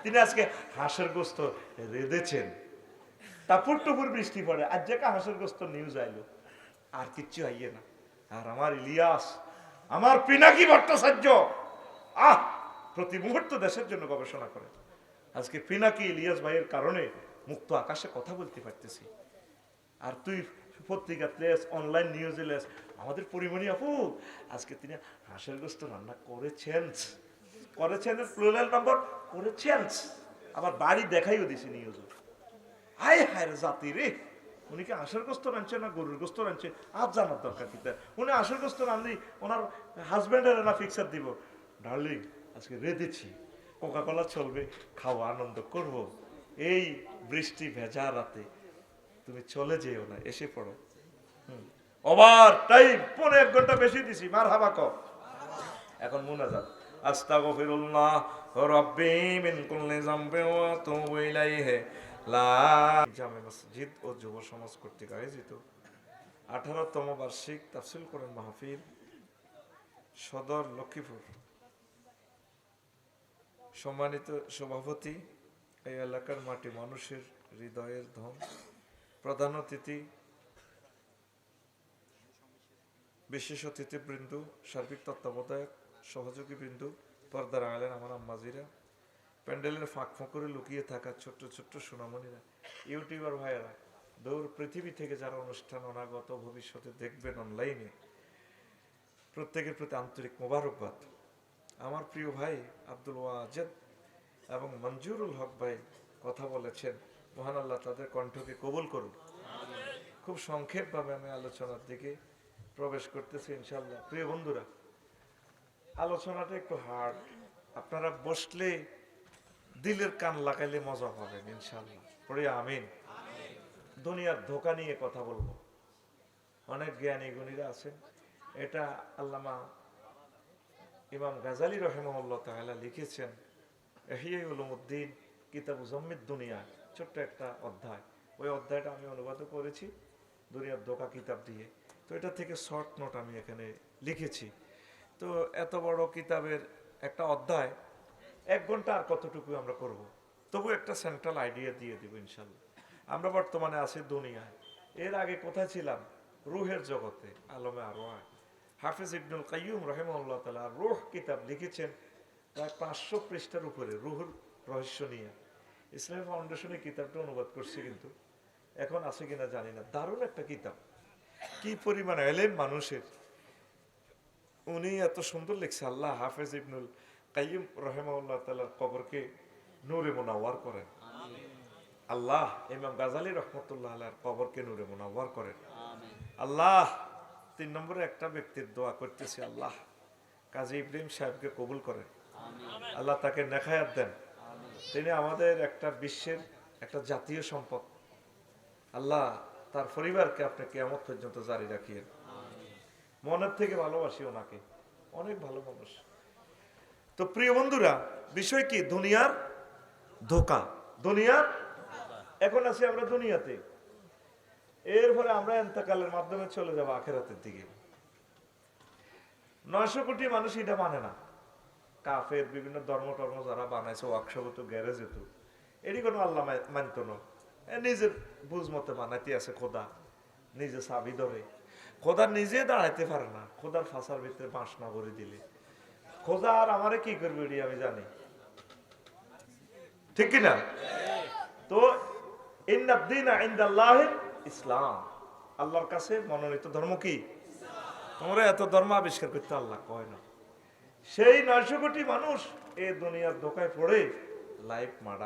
তিনি আজকে হাঁসের গোস্ত রেঁধেছেন, টাপুর টুপুর বৃষ্টি পড়ে, আজ জায়গা হাঁসের গোস্ত নিউজ আইলো, আর কিচ্ছু আইয়ে না। আর আমার ইলিয়াস, আমার পিনাকি ভট্টাচার্য, প্রতি মুহূর্ত দেশের জন্য গবেষণা করে। আজকে পিনাকি ইলিয়াস ভাইয়ের কারণে মুক্ত আকাশে কথা বলতে পারতেছি। আর তুই পত্রিকাতে লেস, অনলাইন নিউজে লেস, আমাদের পরিমণি আপু আজকে তিনি হাঁসের গোস্ত রান্না করেছেন, প্লুরাল নাম্বার করেছেন, আবার বাড়ি দেখাইও দিছি নিউজে। হায় হায় রে জাতি রে, উনি কি হাঁসের গোস্ত রাঁধছে না গরুর গোস্ত রাঁধছে আজ জানার দরকার কি? উনি হাঁসের গোস্ত রাঁধলি ওনার হাজব্যান্ডের না ফিক্সার দিব, ডার্লিং আজকে রেঁধেছি, কোকা কোলা চলবে, খাওয়া আনন্দ করব, এই বৃষ্টি ভেজা রাতে তুমি চলে যেও না, এসে পড়ো। ওভার টাইম 1.5 ঘন্টা বেশি দিছি, মার হাবা কর। এখন মুনাজাত, আস্তাগফিরুল্লাহ রাব্বি মিন কুল্লি যামবিন ওয়া আতুবু ইলাইহি। জামে মসজিদ ও যুব সমাজ কর্তৃক আয়োজিত 18তম বার্ষিক তাফসীর কোরআন মাহফিল সদর লক্ষ্মীপুর। সম্মানিত সভাপতি, এই এলাকার মাটি মানুষের হৃদয়ের ধন, প্রধান অতিথি, বিশেষ অতিথিবৃন্দ, সার্বিক তত্ত্বাবধায়ক, সহযোগী বৃন্দ, পর্দার আড়ালের আমার আম্মাজিরা, প্যান্ডেলের ফাঁক ফোঁকরে লুকিয়ে থাকা ছোট্ট ছোট্ট সোনামণিরা, ইউটিউবার ভাইয়েরা, দূর পৃথিবী থেকে যারা অনুষ্ঠান অনাগত ভবিষ্যতে দেখবেন অনলাইনে, প্রত্যেকের প্রতি আন্তরিক মোবারকবাদ। আমার প্রিয় ভাই আব্দুল ওয়াজেদ এবং মঞ্জুরুল হক ভাই কথা বলেছেন, মহান আল্লাহ তাদের কণ্ঠকে কবুল করুন। খুব সংক্ষেপভাবে আমি আলোচনার দিকে প্রবেশ করতেছি ইনশাল্লাহ। প্রিয় বন্ধুরা, আলোচনাটা একটু হার্ড, আপনারা বসলে দিলের কান লাগাইলে মজা পাবেন ইনশাল্লাহ, পড়ে আমিন। দুনিয়ার ধোঁকা নিয়ে কথা বলবো, অনেক জ্ঞানী গুণীরা আছেন। এটা আল্লামা ইমাম গাজালি রাহিমাহুল্লাহ তাআলা লিখেছেন ইহয়া উলুমুদ্দিন কিতাবু জম্মিদ দুনিয়া, ছোট্ট একটা অধ্যায়। ওই অধ্যায়টা আমি অনুবাদ করেছি দুনিয়ার ধোঁকা কিতাব দিয়ে। তো এটা থেকে শর্ট নোট আমি এখানে লিখেছি। তো এত বড় কিতাবের একটা অধ্যায় 1 ঘন্টা আর কতটুকু আমরা করব, তবু একটা সেন্ট্রাল আইডিয়া দিয়ে দিব ইনশাল্লাহ। আমরা বর্তমানে আছি দুনিয়ায়, এর আগে কোথায় ছিলাম? রুহের জগতে, আলমে আরওয়াহ। হাফেজ ইবনুল কাইয়ুম রাহিমাহুল্লাহ তাআলা রূহ কিতাব লিখেছেন প্রায় 500 পৃষ্ঠার উপরে, রুহুর রহস্য নিয়ে। ইসলামী ফাউন্ডেশনে কিতাবটা অনুবাদ করছে, কিন্তু এখন আছে কিনা জানি না। দারুণ একটা কিতাব, কি পরিমাণ এলেম মানুষের, উনি এত সুন্দর লিখছে। আল্লাহ হাফেজ ইবনুল কাইয়ুম রাহিমাহুল্লাহ তাআলার কবরকে নূরে মুনাওয়ার করেন। আল্লাহ ইমাম গাজালি রহমতুল্লাহ আলাইহির কবরকে নূরে মুনাওয়ার করেন। আল্লাহ 3 নম্বরে একটা ব্যক্তির দোয়া করতেছি, আল্লাহ কাজী ইব্রাহিম সাহেবকে কবুল করেন, আল্লাহ তাকে নেখায়াত দেন। তিনি আমাদের একটা বিশ্বের একটা জাতীয় সম্পদ। আল্লাহ তার পরিবারকে আপনি কিয়ামত পর্যন্ত জারি রাখিয়েন। মনের থেকে ভালোবাসি ওনাকে, অনেক ভালো মানুষ। তো প্রিয় বন্ধুরা, বিষয় কি? দুনিয়ার ধোঁকা, দুনিয়ার। এখন আছি আমরা দুনিয়াতে, এরপরে আমরা ইন্তেকালের মাধ্যমে চলে যাব আখিরাতের দিকে। 900 কোটি মানুষ এটা মানে না। কাফের বিভিন্ন ধর্ম টর্ম যারা বানাইছে, ওয়ার্কশপ হতো, গ্যারেজ হতো, এটি কোনো আল্লাহ মানত না। নিজের বুঝ মতো বানাইতে আছে। খোদা নিজে চাবি ধরে, খোদা নিজে দাঁড়াইতে পারে না। খোদার ফাঁসার ভিতরে বাঁশ না ভরে দিলে খোদা আর আমারে কি করবে এটি আমি জানি, ঠিক কিনা? তো ইন্নাদ-দীনা ইনদাল্লাহিল ইসলাম, আল্লাহর কাছে মনোনীত ধর্ম কি? তোমরা এত ধর্ম আবিষ্কার করতে আল্লাহ কয় না। সেই 900 কোটি মানুষ এই দুনিয়ার ধোঁকায় পড়ে লাইফ মারা